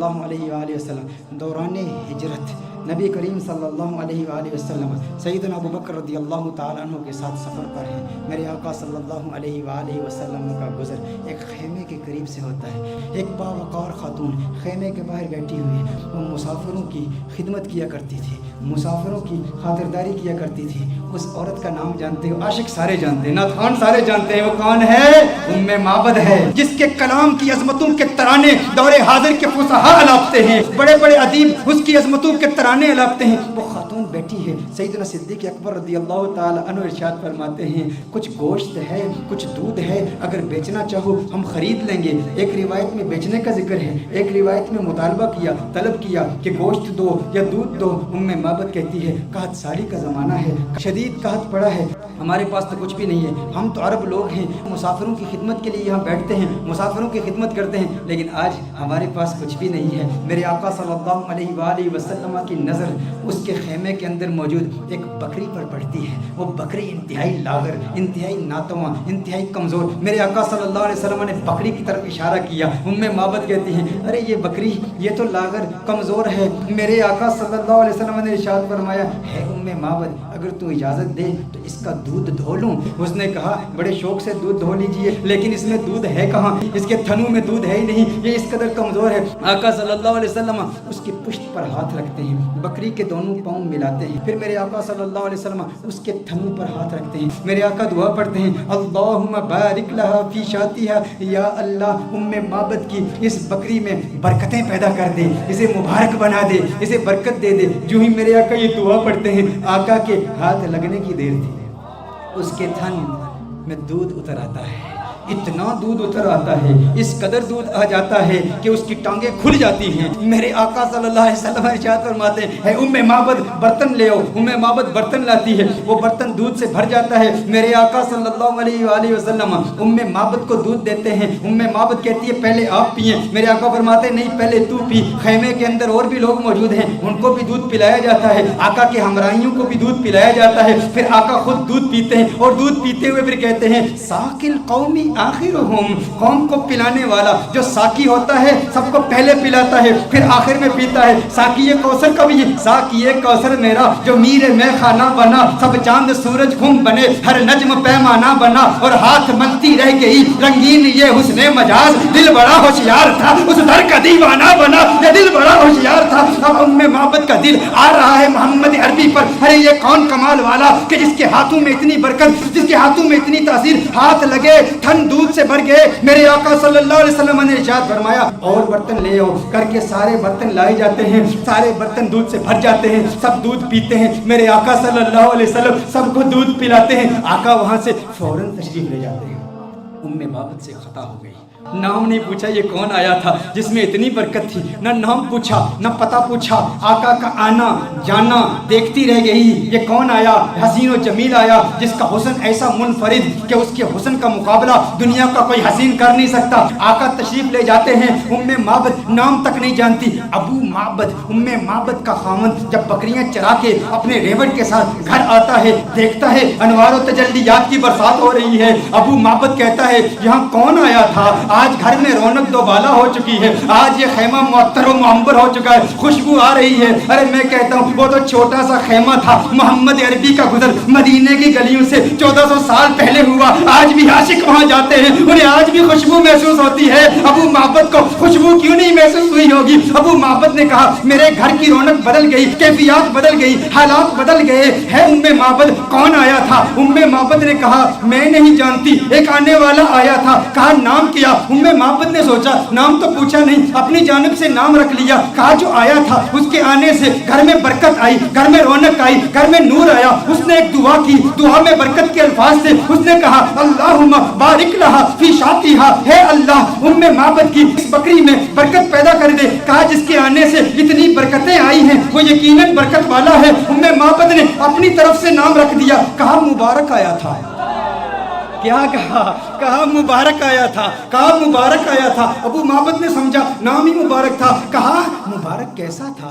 اللہ علیہ وآلہ وسلم دوران ہجرت نبی کریم صلی اللہ علیہ وآلہ وسلم سیدنا ابو بکر رضی اللہ تعالیٰ عنہ کے ساتھ سفر پر ہیں. میرے آقا صلی اللہ علیہ وآلہ وسلم کا گزر ایک خیمے کے قریب سے ہوتا ہے. ایک باوقار خاتون خیمے کے باہر بیٹھی ہوئی وہ مسافروں کی خدمت کیا کرتی تھی, مسافروں کی خاطرداری کیا کرتی تھی. اس عورت کا نام جانتے ہو, عاشق سارے جانتے ہیں, نعت سارے جانتے ہیں. وہ کون ہے؟ ام معبد ہے, جس کے کلام کی عظمتوں کے ترانے دور حاضر کے فصحاء الاپتے ہیں, بڑے بڑے ادیب اس کی عظمتوں کے ترانے الاپتے ہیں. وہ خاتون بیٹھی ہے. سیدنا صدیق اکبر رضی اللہ تعالی عنہ ارشاد فرماتے ہیں کچھ گوشت ہے, کچھ دودھ ہے, اگر بیچنا چاہو ہم خرید لیں گے. ایک روایت میں بیچنے کا ذکر ہے, ایک روایت میں مطالبہ کیا, طلب کیا کہ گوشت دو یا دودھ دو. ام معبد کہتی ہے قحط سالی کا زمانہ ہے, شدید قحط پڑا ہے, ہمارے پاس تو کچھ بھی نہیں ہے. ہم تو عرب لوگ ہیں, مسافروں کی خدمت کے لیے یہاں بیٹھتے ہیں, مسافروں کی خدمت کرتے ہیں, لیکن آج ہمارے پاس کچھ بھی نہیں ہے. میرے آقا صلی اللہ علیہ وآلہ وسلم کی نظر اس کے خیمے کے اندر موجود ایک بکری پر پڑتی ہے. وہ بکری انتہائی لاغر, انتہائی ناتواں, انتہائی کمزور. میرے آقا صلی اللہ علیہ وسلم نے بکری کی طرف اشارہ کیا. ام معبد کہتی ہیں ارے یہ بکری یہ تو لاغر کمزور ہے. میرے آقا صلی اللہ علیہ وسلم نے ارشاد فرمایا ہے ام معبد اگر تو اجازت دے تو اس کا دودھ دھو لوں. اس نے کہا بڑے شوق سے دودھ دھو لیجئے, لیکن اس میں دودھ ہے کہاں, اس کے تھنوں میں دودھ ہے ہی نہیں, یہ اس قدر کمزور ہے. آقا صلی اللہ علیہ وسلم اس کی پشت پر ہاتھ رکھتے ہیں, بکری کے دونوں پاؤں ملاتے ہیں, پھر میرے آقا صلی اللہ علیہ وسلم اس کے تھنوں پر ہاتھ رکھتے ہیں. میرے آقا دعا پڑھتے ہیں اللہم بارک لہا فی شاتہا, یا اللہ ام معبد کی اس بکری میں برکتیں پیدا کر دے, اسے مبارک بنا دے, اسے برکت دے دے. جو ہی میرے آقا یہ دعا پڑھتے ہیں آقا کے ہاتھ لگنے کی دیر تھی, اس کے تھن میں دودھ اتر آتا ہے. اتنا دودھ اتر آتا ہے, اس قدر دودھ آ جاتا ہے کہ اس کی ٹانگیں کھل جاتی ہیں. میرے آقا صلی اللہ علیہ وسلم ارشاد فرماتے ہیں ام معبد برتن لے آؤ. ام معبد برتن لاتی ہے, وہ برتن دودھ سے بھر جاتا ہے. میرے آقا صلی اللہ علیہ وآلہ وسلم ام معبد کو دودھ دیتے ہیں. ام معبد کہتی ہے پہلے آپ پئیں. میرے آقا فرماتے ہیں نہیں پہلے تو پی. خیمے کے اندر اور بھی لوگ موجود ہیں, ان کو بھی دودھ پلایا جاتا ہے, آقا کے ہمراہیوں کو بھی دودھ پلایا جاتا ہے. پھر آقا خود دودھ پیتے ہیں اور دودھ پیتے ہوئے پھر کہتے ہیں ساقی القومی آخرہم, قوم کو پلانے والا جو ساقی ہوتا ہے سب کو پہلے پلاتا ہے پھر آخر میں پیتا ہے. ساقی کوثر کا بھی ساقی کوثر میرا جو میر میں خانہ بنا, سب چاند سورج خم بنے, ہر نجم پیمانہ بنا, اور ہاتھ ملتی رہ گئی رنگین یہ حسن مجاز. دل بڑا ہوشیار تھا اس در کا دیوانہ بنا, یہ دل بڑا ہوشیار تھا. اب ام معبد کا دل آ رہا ہے محمد عربی پر. ارے یہ کون کمال والا کہ جس کے ہاتھوں میں اتنی برکت, جس کے ہاتھوں میں اتنی تاثیر, ہاتھ لگے تھن دودھ سے بھر گئے. میرے آقا صلی اللہ علیہ وسلم نے ارشاد فرمایا اور برتن لے آؤ. کر کے سارے برتن لائے جاتے ہیں, سارے برتن دودھ سے بھر جاتے ہیں, سب دودھ پیتے ہیں. میرے آقا صلی اللہ علیہ وسلم سب کو دودھ پلاتے ہیں. آقا وہاں سے فوراً تشریف لے جاتے ہیں. ام معبد سے خطا ہو گئی, نام نہیں پوچھا یہ کون آیا تھا جس میں اتنی برکت تھی, نہ نام پوچھا نہ پتہ پوچھا. آقا کا آنا جانا دیکھتی رہ گئی, یہ کون آیا, حسین و جمیل آیا جس کا حسن ایسا منفرد کہ اس کے حسن کا مقابلہ دنیا کا کوئی حسین کر نہیں سکتا. آقا تشریف لے جاتے ہیں. ام معبد نام تک نہیں جانتی. ابو معبد ام معبد کا خامند جب بکریاں چرا کے اپنے ریوڑ کے ساتھ گھر آتا ہے, دیکھتا ہے انوار و تجلیات کی برسات ہو رہی ہے. ابو معبد کہتا ہے یہاں کون آیا تھا, آج گھر میں رونق دوبالا ہو چکی ہے, آج یہ خیمہ معطر و معمبر ہو چکا ہے, خوشبو آ رہی ہے. ارے میں کہتا ہوں وہ تو چھوٹا سا خیمہ تھا, محمد عربی کا گزر مدینے کی گلیوں سے 1400 سال پہلے ہوا. آج بھی عاشق وہاں جاتے ہیں, انہیں آج بھی خوشبو محسوس ہوتی ہے. ابو معبد کو خوشبو کیوں نہیں محسوس ہوئی ہوگی؟ ابو معبد نے کہا میرے گھر کی رونق بدل گئی, کیفیات بدل گئی, حالات بدل گئے. ہے ام معبد کون آیا تھا؟ ام معبد نے کہا میں نہیں جانتی, ایک آنے والا آیا تھا. کہا نام کیا؟ ام معبد نے سوچا نام تو پوچھا نہیں, اپنی جانب سے نام رکھ لیا. کہا جو آیا تھا اس کے آنے سے گھر میں برکت آئی, گھر میں رونق آئی, گھر میں نور آیا. اس نے ایک دعا کی, دعا میں برکت کے الفاظ تھے. اس نے کہا اللہم بارک لہا فی شاتہا, ہے اللہ ام معبد کی اس بکری میں برکت پیدا کر دے. کہا جس کے آنے سے اتنی برکتیں آئی ہیں وہ یقیناً برکت والا ہے. ام معبد نے اپنی طرف سے نام رکھ دیا. کہا مبارک آیا تھا. کیا کہا؟ کہا مبارک آیا تھا. کہا مبارک آیا تھا. ابو معبد نے سمجھا نام ہی مبارک تھا. کہا مبارک کیسا تھا؟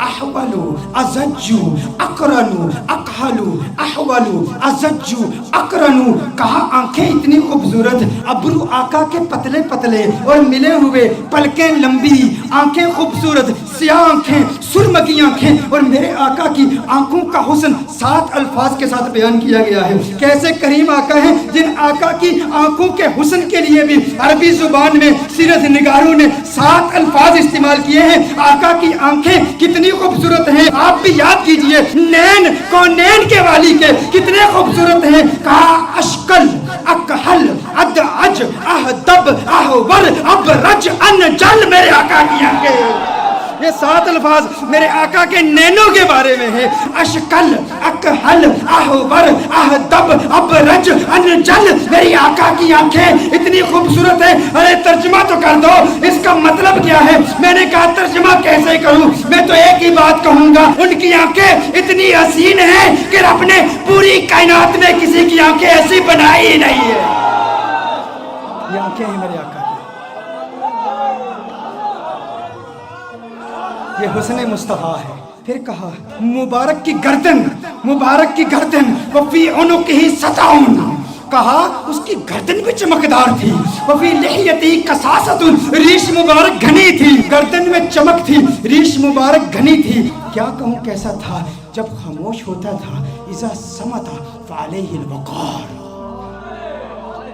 احولو ازجو اقرنو اقحلو احولو ازجو اقرنو. کہا آنکھیں اتنی خوبصورت, ابرو آقا کے پتلے پتلے اور ملے ہوئے, پلکیں لمبی, آنکھیں خوبصورت, سیاہ آنکھیں, سرمگی آنکھیں, اور میرے آقا کی آنکھوں کا حسن 7 الفاظ کے ساتھ بیان کیا گیا ہے. کیسے کریم آقا ہیں جن آقا کی آنکھوں کے حسن کے لیے بھی عربی زبان میں سیرت نگاروں نے 7 الفاظ استعمال کیے ہیں. آقا کی آنکھیں کتنی خوبصورت ہیں, آپ بھی یاد کیجئے. نین کونین کے والی کے کتنے خوبصورت ہیں. کہا اشکل, اکحل, ادعج, اہدب, احور, ابرج, انجل. میرے آقا کی آنکھیں, یہ 7 الفاظ میرے آقا کے نینوں کے بارے میں ہے. اشکل, اکحل, احور, اہدب, ابرج, انجل. میری آقا کی آنکھیں اتنی خوبصورت ہے. ارے ترجمہ تو کر دو, اس کا مطلب کیا ہے؟ میں نے کہا ترجمہ کیسے کروں؟ میں تو ایک ہی بات کہوں گا, ان کی آنکھیں اتنی حسین ہیں کہ رب نے پوری کائنات میں کسی کی آنکھیں ایسی بنائی ہی نہیں ہے. یہ آنکھیں ہیں میرے آقا, یہ حسن مصطفیٰ ہے. پھر کہا مبارک کی گردن, مبارک کی گردن, وفی عنقہ سطعون. کہا اس کی گردن بھی چمکدار تھی. وفی لحیتہ کثاثۃ, ریش مبارک گھنی تھی, گردن میں چمک تھی, ریش مبارک گھنی تھی. کیا کہوں کیسا تھا جب خاموش ہوتا تھا. اذا صمت فعلیہ الوقار.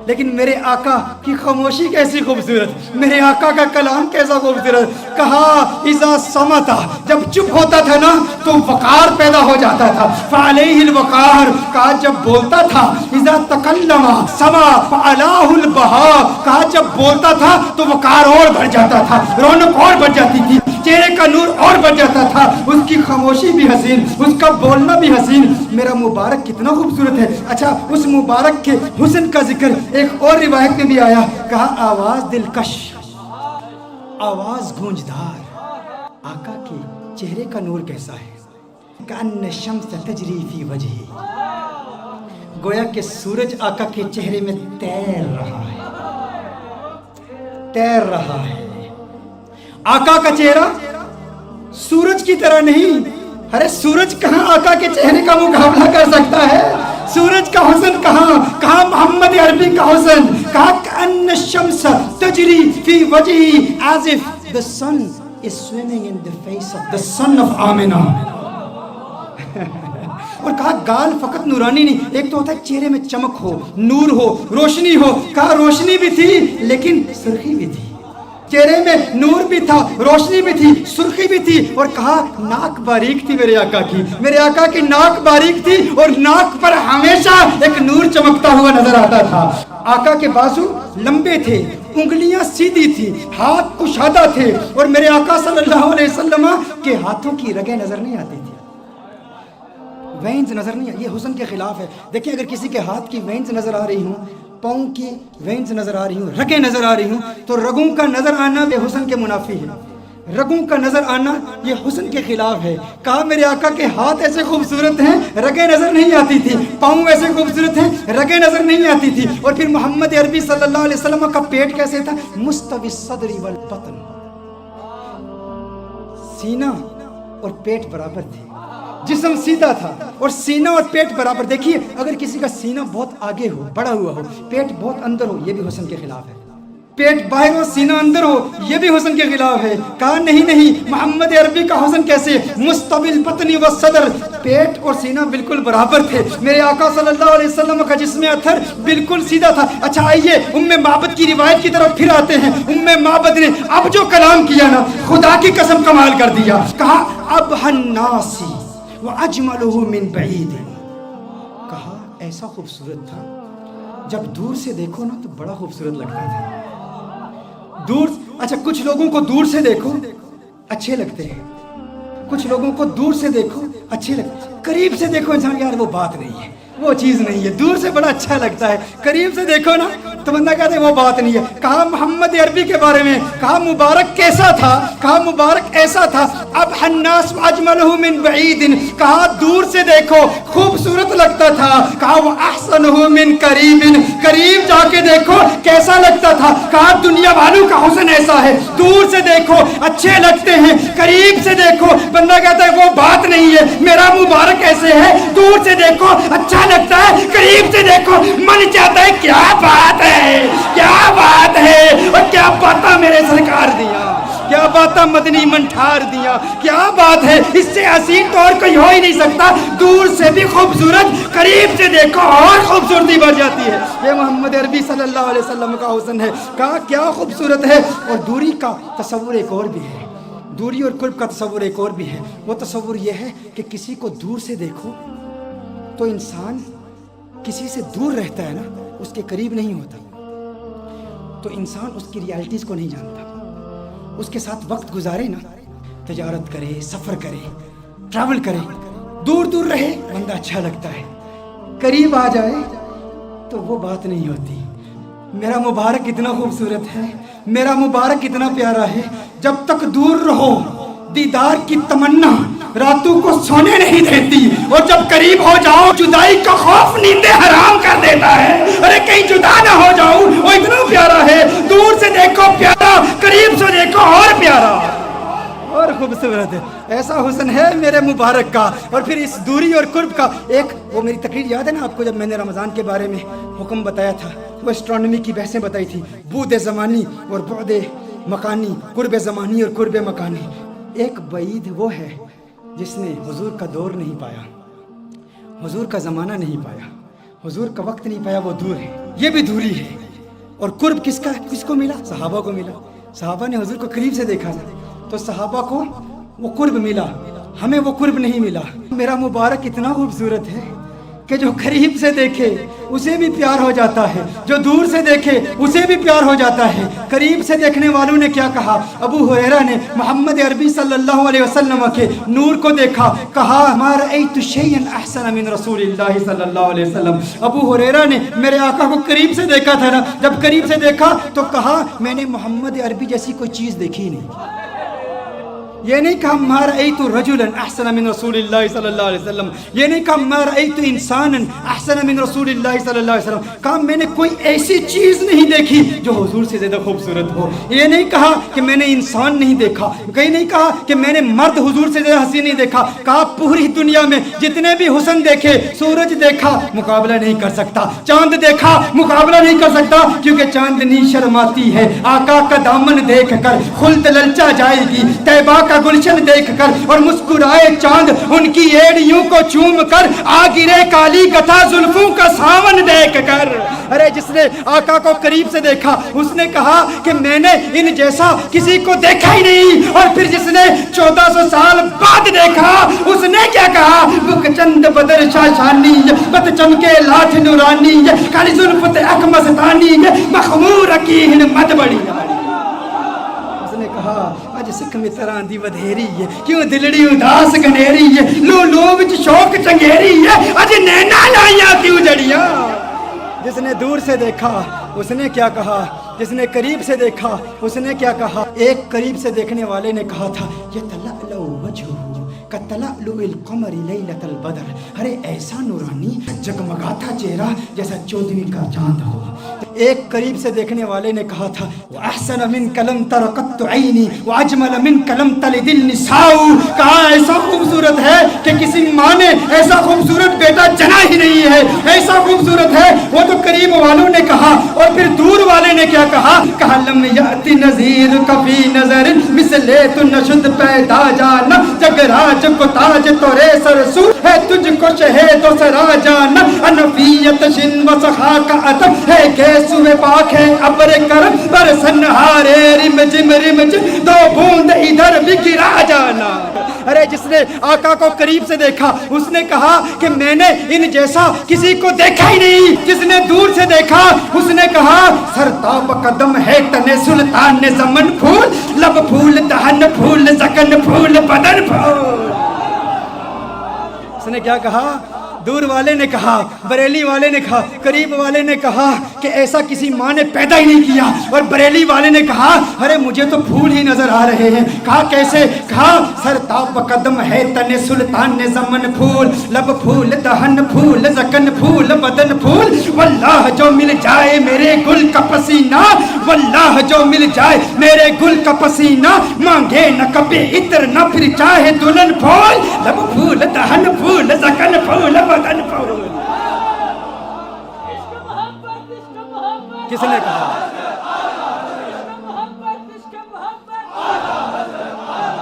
لیکن میرے آقا کی خاموشی کیسی خوبصورت, میرے آقا کا کلام کیسا خوبصورت. کہا اذا صمت, جب چپ ہوتا تھا نا تو وقار پیدا ہو جاتا تھا. فعلیہ الوقار, کہا جب بولتا تھا. اذا تکلم سما فعلاہ البہا, کہا جب بولتا تھا تو وقار اور بڑھ جاتا تھا, رونق اور بڑھ جاتی تھی, چہرے کا نور اور بڑھ جاتا تھا. اس کی خاموشی بھی حسین, اس کا بولنا بھی حسین. میرا مبارک کتنا خوبصورت ہے. اچھا, اس مبارک کے حسن کا ذکر ایک اور روایت میں بھی آیا. کہا آواز دلکش, آواز گونجدار. آقا کے چہرے کا نور کیسا ہے. کأن الشمس تجری فی وجہی, گویا کہ سورج آقا کے چہرے میں تیر رہا ہے, تیر رہا ہے. آقا کا چہرہ سورج کی طرح نہیں. ارے سورج کہاں آقا کے چہرے کا مقابلہ کر سکتا ہے. سورج کا حسن کہاں, کہاں محمد عربی کا حسن. کہا کأن الشمس تجری فی وجہی, as if the sun is swimming in the face of the son of Amna. اور کہا گال فقط نورانی نہیں, ایک تو ہوتا ہے چہرے میں چمک ہو, نور ہو, روشنی ہو. کہا روشنی بھی تھی لیکن سرخی بھی تھی. چہرے میں نور بھی تھا, روشنی بھی تھی, سرخی بھی تھی. اور کہا ناک باریک تھی میرے آقا کی, میرے آقا کی ناک باریک تھی, اور ناک پر ہمیشہ ایک نور چمکتا ہوا نظر آتا تھا. آقا کے بازو لمبے تھے, انگلیاں سیدھی تھی, ہاتھ کشادہ تھے, اور میرے آقا صلی اللہ علیہ وسلم کے ہاتھوں کی رگیں نظر نہیں آتی تھی, وینز نظر نہیں. یہ حسن کے خلاف ہے. دیکھیں اگر کسی کے ہاتھ کی وینز نظر آ رہی ہوں, پاؤں کی وینز نظر آ رہی ہوں, رگیں نظر آ رہی ہوں, تو رگوں کا نظر آنا بے حسن کے منافی ہے. رگوں کا نظر آنا یہ حسن کے خلاف ہے. کہا میرے آقا کے ہاتھ ایسے خوبصورت ہیں, رگیں نظر نہیں آتی تھی, پاؤں ایسے خوبصورت ہیں, رگیں نظر نہیں آتی تھی. اور پھر محمد عربی صلی اللہ علیہ وسلم کا پیٹ کیسے تھا؟ مستوی الصدر والبطن, سینہ اور پیٹ برابر تھے, جسم سیدھا تھا اور سینہ اور پیٹ برابر. دیکھیے اگر کسی کا سینہ بہت آگے ہو, بڑا ہوا ہو, پیٹ بہت اندر ہو, یہ بھی حسن کے خلاف ہے. پیٹ باہر ہو, سینہ اندر ہو, یہ بھی حسن کے خلاف ہے. کہا نہیں, محمد عربی کا حسن کیسے؟ مستوی البطن والصدر, پیٹ اور سینہ بالکل برابر تھے. میرے آقا صلی اللہ علیہ وسلم کا جسم اطہر بالکل سیدھا تھا. اچھا آئیے ام معبد کی روایت کی طرف پھر آتے ہیں. ام معبد نے اب جو کلام کیا نا, خدا کی قسم کمال کر دیا. کہا ابہى الناس وَأَجْمَلُهُ مِنْ بَعِيدٍ. کہا ایسا خوبصورت تھا, جب دور سے دیکھو نا تو بڑا خوبصورت لگتا تھا. دور, اچھا کچھ لوگوں کو دور سے دیکھو اچھے لگتے ہیں, کچھ لوگوں کو دور سے دیکھو اچھے لگتے ہیں, قریب سے دیکھو انسان یار وہ بات نہیں ہے, وہ چیز نہیں ہے. دور سے بڑا اچھا لگتا ہے, قریب سے دیکھو نا تو بندہ کہتا ہے وہ بات نہیں ہے. کہا محمد عربی کے بارے میں, کہا مبارک کیسا تھا؟ کہا مبارک ایسا تھا ابحى الناس واجمله من بعید، کہا دور سے دیکھو خوبصورت لگتا تھا، کہا واحسنه من قریب، قریب جا کے دیکھو کیسا لگتا تھا، کہا دنیا والوں کا حسن ایسا ہے، دور سے دیکھو اچھے لگتے ہیں، قریب سے دیکھو بندہ کہتا ہے وہ بات نہیں ہے، میرا مبارک ایسے ہے، دور سے دیکھو اچھا لگتا ہے، قریب سے دیکھو من چاہتا ہے کیا بات ہے، کیا بات ہے، اور کیا باتاں میرے سرکار دیا، کیا باتاں مدنی منٹھار دیا، کیا بات ہے، اس سے حسین تو اور کوئی ہو ہی نہیں سکتا، دور سے بھی خوبصورت، قریب سے دیکھو اور خوبصورتی بڑھ جاتی ہے، یہ محمد عربی صلی اللہ علیہ وسلم کا حسن ہے، کہا کیا خوبصورت ہے۔ اور دوری کا تصور ایک اور بھی ہے، دوری اور قرب کا تصور ایک اور بھی ہے، وہ تصور یہ ہے کہ کسی کو دور سے دیکھو تو انسان کسی سے دور رہتا ہے نا، اس کے قریب نہیں ہوتا، تو انسان اس کی ریالٹیز کو نہیں جانتا، اس کے ساتھ وقت گزارے نا، تجارت کرے، سفر کرے، ٹریول کرے، دور دور رہے بندہ اچھا لگتا ہے، قریب آ جائے تو وہ بات نہیں ہوتی۔ میرا مبارک اتنا خوبصورت ہے، میرا مبارک اتنا پیارا ہے، جب تک دور رہو دیدار کی تمنا راتوں کو سونے نہیں دیتی، اور جب قریب ہو جاؤ جدائی کا خوف نیندیں حرام کر دیتا ہے، ارے کہیں جدا نہ ہو جاؤں، وہ اتنا پیارا ہے، دور سے دیکھو پیارا، قریب سے دیکھو اور پیارا اور خوبصورت ہے، ایسا حسن ہے میرے مبارک کا۔ اور پھر اس دوری اور قرب کا ایک وہ میری تقریر یاد ہے نا آپ کو، جب میں نے رمضان کے بارے میں حکم بتایا تھا، وہ اسٹرانومی کی بحثیں بتائی تھی، بعد زمانی اور بعد مکانی، قرب زمانی اور قرب مکانی۔ ایک بعید وہ ہے جس نے حضور کا دور نہیں پایا، حضور کا زمانہ نہیں پایا، حضور کا وقت نہیں پایا، وہ دور ہے، یہ بھی دوری ہے۔ اور قرب کس کو ملا؟ صحابہ کو ملا، صحابہ نے حضور کو قریب سے دیکھا تو صحابہ کو وہ قرب ملا، ہمیں وہ قرب نہیں ملا۔ میرا مبارک اتنا خوبصورت ہے کہ جو قریب سے دیکھے اسے بھی پیار ہو جاتا ہے، جو دور سے دیکھے اسے بھی پیار ہو جاتا ہے۔ قریب سے دیکھنے والوں نے کیا کہا؟ ابو ہریرہ نے محمد عربی صلی اللہ علیہ وسلم کے نور کو دیکھا، کہا ما رأیت شیئا احسن من رسول اللہ صلی اللہ علیہ وسلم۔ ابو ہریرہ نے میرے آقا کو قریب سے دیکھا تھا نا، جب قریب سے دیکھا تو کہا میں نے محمد عربی جیسی کوئی چیز دیکھی نہیں۔ یہ نہیں کہا ما رأیت رجلا احسن من رسول اللہ صلی اللہ علیہ وسلم، یہ نہیں کہا ما رأیت انسانا احسن من رسول اللہ صلی اللہ علیہ وسلم، کہا میں نے کوئی ایسی چیز نہیں دیکھی جو حضور سے زیادہ خوبصورت ہو۔ یہ نہیں کہا کہ میں نے انسان نہیں دیکھا، کہیں نہیں کہا کہ میں نے مرد حضور سے زیادہ حسین نہیں دیکھا، کہا پوری دنیا میں جتنے بھی حسن دیکھے، سورج دیکھا مقابلہ نہیں کر سکتا، چاند دیکھا مقابلہ نہیں کر سکتا، کیونکہ چاندنی شرماتی ہے آقا کا دامن دیکھ کر، خلد للچا جائے گی طیبہ کا گلشن دیکھ کر، اور مسکرائے چاند ان کی ایڑیوں کو چوم کر، آ گرے کالی گتھا زلفوں کا ساون دیکھ کر۔ ارے جس نے آقا کو قریب سے دیکھا اس نے کہا کہ میں نے ان جیسا کسی کو دیکھا ہی نہیں، اور پھر جس نے 1400 سال بعد دیکھا اس نے کیا کہا؟ بک چند بدر شاشانی، بت چمکے لاٹھ نورانی، کالی زلفت اکمستانی، مخمور کی مد بڑی۔ نے کہا اج سکھ متراں دی ودھیری ہے، کیوں دلڑی اداس گنیری ہے، لو لو وچ شوق چنگیری ہے، اج نینا لائیاں کیوں جڑیاں۔ جس نے دور سے دیکھا اس نے کیا کہا، جس نے قریب سے دیکھا اس نے کیا کہا؟ ایک قریب سے دیکھنے والے نے کہا تھا یتلألؤ وجہہ کتلألؤ القمر لیلۃ البدر، ارے ایسا نورانی جگمگاتا چہرہ جیسا 14ویں کا چاند ہو۔ ایک قریب سے دیکھنے والے نے کہا تھا وَأَحْسَنَ مِنْكَ لَمْ تَرَ قَطُّ عَيْنِي وَأَجْمَلَ مِنْكَ لَمْ تَلِدِ النِّسَاءُ، کہا ایسا خوبصورت ہے کہ کسی ماں نے ایسا خوبصورت بیٹا جنا ہی نہیں ہے، ایسا خوبصورت ہے۔ وہ تو قریب والوں نے کہا، اور پھر دور والے نے کیا کہا؟ کہا لم یأتی نذیر کفی نظر مثلے تو نشد پیدا جانا، جگ راج کو تاج تورے سرسو ہے، تجھ کو شہید و سرا جانا، انفیت شن و سخا کا عطب ہے، گیسوے پاک ہے ابر کرم برسن ہارے رم جم دو بوند ادھر بھی گرا جانا۔ ارے جس نے آقا کو قریب سے دیکھا اس نے کہا کہ میں نے ان جیسا کسی کو دیکھا ہی نہیں۔ جس نے دور سے دیکھا اس نے کہا سرتاب قدم ہے تن سلطان زمن پھول، لب پھول دہن پھول زکن پھول بدن پھول۔ اس نے کیا کہا؟ دور والے نے کہا، بریلی والے نے کہا، قریب والے نے کہا کہ ایسا کسی ماں نے پیدا ہی نہیں کیا، اور بریلی والے نے کہا ارے مجھے تو پھول ہی نظر آ رہے ہیں۔ کہا کیسے؟ کہا سر تاب قدم ہے تن سلطان زمن پھول، لب پھول دہن پھول زکن پھول بدن پھول، واللہ جو مل جائے میرے گل کا پسینہ، واللہ جو مل جائے میرے گل کا پسینہ، مانگے نہ کبھی عطر نہ پھر چاہے دلہن پھول، لب پھول دہن پھول زکن پھول بدن پھول۔ کس نے کہا؟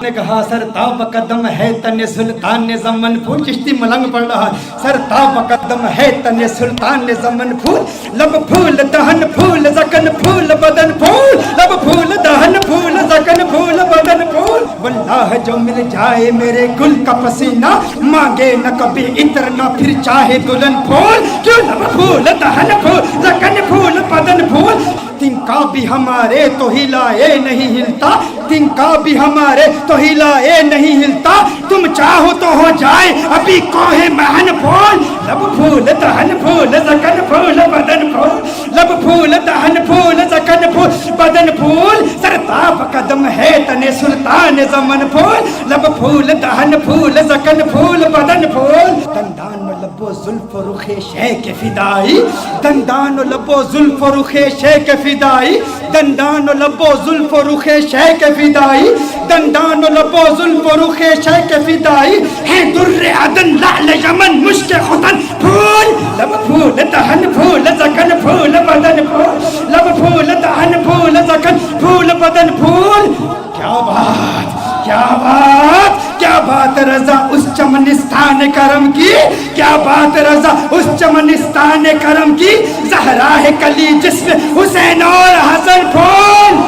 نے کہا سر تاب قدم ہے تن سلطان زمن پھول۔ چشتی ملنگ پڑھ رہا، سر تاب قدم ہے تن سلطان زمن پھول، لب پھول دہن پھول زکن پھول بدن پھول، لب پھول دہن پھول زکن پھول بدن پھول، واللہ جو مل جائے میرے گل کا پسینہ، مانگے نہ کبھی عطر نہ پھر چاہے دلہن پھول، کیوں لب پھول دہن پھول زکن پھول بدن پھول۔ تنکا بھی ہمارے تو ہلائے نہیں ہلتا، تنکا بھی ہمارے تو ہلائے نہیں ہلتا، تم چاہو تو ہو جائے ابھی کوہ مہن پھول، لب پھول دہن پھول زکن پھول بدن پھول، لب پھول دہن پھول زکن پھول بدن پھول، سر تاب قدم ہے تن سلطان زمن پھول، لب پھول دہن پھول زکن پھول بدن پھول۔ دندان و لب و زلف و رخ شیخ فدائی، دندان و لب و زلف و رخ شیخ فدائی، دندان و لب و زلف و رخ شیخ فدائی، دندان و لب و زلف و رخ شیخ فدائی، ہے در عدن لعل یمن مشک ختن پھول، لب پھول دہن پھول زکن پھول بدن پھول، لب پھول دہن پھول زکن پھول بدن پھول۔ کیا بات، کیا بات، کیا بات رضا اس چمنستان کرم کی، کیا بات رضا اس چمنستان کرم کی، زہرا ہے کلی جسم حسین اور حسن پھول،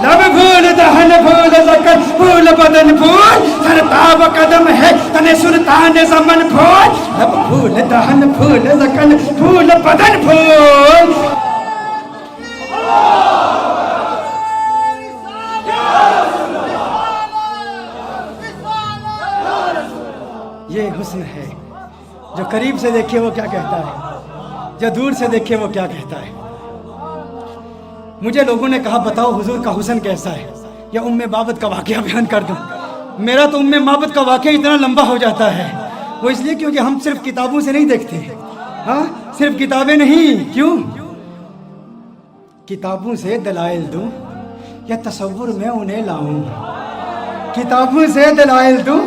لب پھول دہن پھول زکن پھول بدن پھول، سر تاب قدم ہے تن سلطان زمن پھول، لب پھول دہن پھول زکن پھول بدن پھول۔ یہ حسن ہے، جو قریب سے دیکھے وہ کیا کہتا ہے، جو دور سے دیکھے وہ کیا کہتا ہے۔ مجھے لوگوں نے کہا بتاؤ حضور کا حسن کیسا ہے، یا ام بابت کا واقعہ بیان کر دوں۔ میرا تو ام بابت کا واقعہ اتنا لمبا ہو جاتا ہے، وہ اس لیے کیونکہ ہم صرف کتابوں سے نہیں دیکھتے، ہاں صرف کتابیں نہیں، کیوں؟ کتابوں سے دلائل دوں یا تصور میں انہیں لاؤں، کتابوں سے دلائل دوں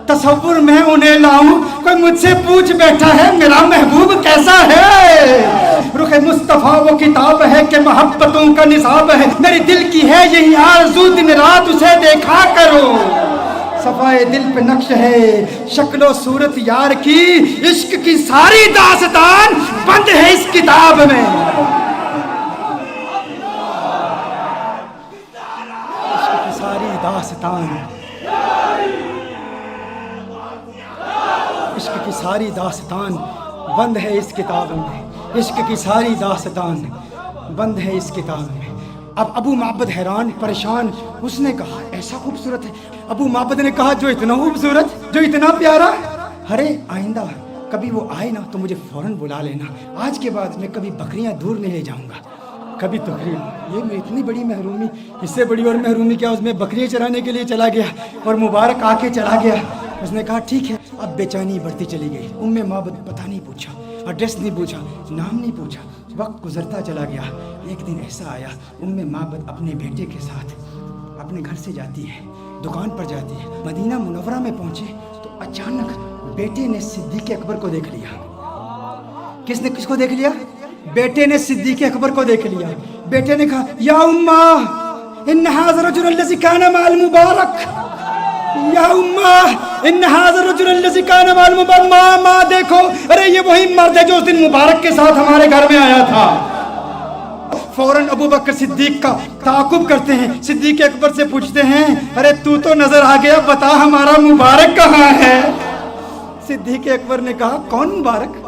تصور میں انہیں لاؤں، کوئی مجھ سے پوچھ بیٹھا ہے میرا محبوب کیسا ہے، رخ مصطفیٰ وہ کتاب ہے کہ محبتوں کا نصاب ہے، میری دل کی ہے یہی آرزو دن رات اسے دیکھا کرو، صفائے دل پہ نقش ہے شکل و صورت یار کی، عشق کی ساری داستان بند ہے اس کتاب میں، عشق کی ساری داستان، عشق کی ساری داستان بند ہے اس کتاب میں، عشق کی ساری داستان بند ہے اس کتاب میں۔ اب ابو معبد حیران پریشان، اس نے کہا ایسا خوبصورت ہے، ابو معبد نے کہا جو اتنا خوبصورت، جو اتنا پیارا، ارے آئندہ کبھی وہ آئے نا تو مجھے فوراً بلا لینا، آج کے بعد میں کبھی بکریاں دور نہیں لے جاؤں گا، کبھی تقریب۔ یہ میں اتنی بڑی محرومی، اس سے بڑی اور محرومی کیا، اس میں بکریاں چرانے کے لیے چلا گیا اور مبارک آ کے چلا گیا۔ اس نے کہا ٹھیک ہے، اب بے چینی بڑھتی چلی گئی، ام معبد پتہ نہیں پوچھا، ایڈریس نہیں پوچھا، نام نہیں پوچھا، وقت گزرتا چلا گیا۔ ایک دن ایسا آیا، ام معبد اپنے بیٹے کے ساتھ اپنے گھر سے جاتی ہے، دکان پر جاتی ہے، مدینہ منورہ میں پہنچے تو اچانک بیٹے نے صدیق اکبر کو دیکھ لیا۔ کس نے کس کو دیکھ لیا؟ بیٹے نے صدیق اکبر کو دیکھ لیا۔ بیٹے نے کہا یا امّا ان ھذا الرجل الذی کان مع المبارک، یا امّا ان ھذا الرجل الذی کان مع المبارک، ماں دیکھو، ارے یہ وہی مرد ہے جو اس دن مبارک کے ساتھ ہمارے گھر میں آیا تھا۔ فوراً ابو بکر صدیق کا تعاقب کرتے ہیں، صدیق اکبر سے پوچھتے ہیں ارے تو نظر آ گیا، بتا ہمارا مبارک کہاں ہے؟ صدیق اکبر نے کہا کون مبارک؟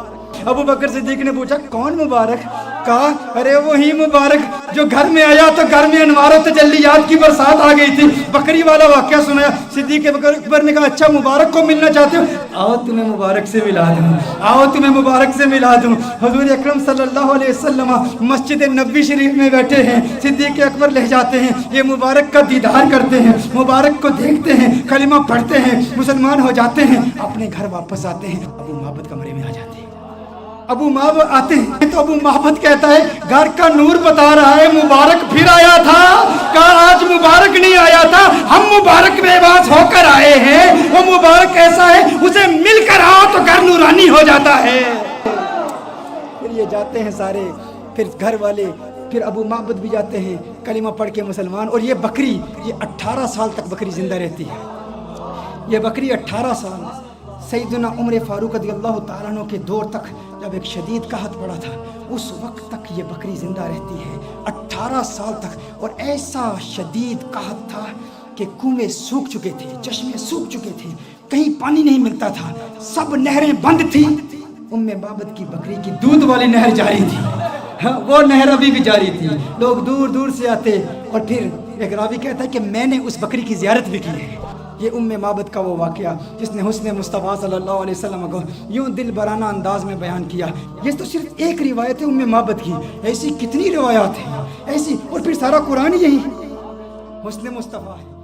ابو بکر صدیق نے پوچھا کون مبارک؟ کہا ارے وہی مبارک جو گھر میں آیا تو گھر میں انوار و تجلیات کی برسات آ گئی تھی. بکری والا واقعہ سنایا. صدیق اکبر نے کہا اچھا مبارک کو ملنا چاہتے ہو؟ آؤ تمہیں مبارک سے ملا دوں, آؤ تمہیں مبارک سے ملا دوں. حضور اکرم صلی اللہ علیہ وسلم مسجد نبوی شریف میں بیٹھے ہیں. صدیق اکبر لے جاتے ہیں, یہ مبارک کا دیدار کرتے ہیں, مبارک کو دیکھتے ہیں, کلمہ پڑھتے ہیں, مسلمان ہو جاتے ہیں, اپنے گھر واپس آتے ہیں. ابو محبت کمرے میں آ جاتے ہیں. ابو محبت آتے ہیں تو ابو محبت کہتا ہے گھر کا نور بتا رہا ہے مبارک پھر آیا تھا. کہا آج مبارک نہیں آیا تھا, ہم مبارک بے باس ہو کر آئے ہیں. وہ مبارک ایسا ہے اسے مل کر آؤ تو گھر نورانی ہو جاتا ہے. پھر یہ جاتے ہیں سارے, پھر گھر والے, پھر ابو محبت بھی جاتے ہیں کلمہ پڑھ کے مسلمان. اور یہ بکری, یہ 18 سال تک بکری زندہ رہتی ہے. یہ بکری 18 سال سیدنا عمر فاروق رضی اللہ تعالیٰ عنہ کے دور تک, جب ایک شدید قحط پڑا تھا, اس وقت تک یہ بکری زندہ رہتی ہے 18 سال تک. اور ایسا شدید قحط تھا کہ کنویں سوکھ چکے تھے, چشمے سوکھ چکے تھے, کہیں پانی نہیں ملتا تھا, سب نہریں بند تھی. محبت کی بکری کی دودھ والی نہر جاری تھی, وہ نہر ابھی بھی جاری تھی. لوگ دور دور سے آتے. اور پھر ایک راوی کہتا ہے کہ میں نے اس بکری کی زیارت بھی کی ہے. یہ محبت کا وہ واقعہ جس نے حسن مصطفیٰ صلی اللہ علیہ وسلم کو یوں دل برانہ انداز میں بیان کیا. یہ تو صرف ایک روایت ہے محبت کی, ایسی کتنی روایات ہیں ایسی. اور پھر سارا قرآن یہی حسن مصطفیٰ ہے.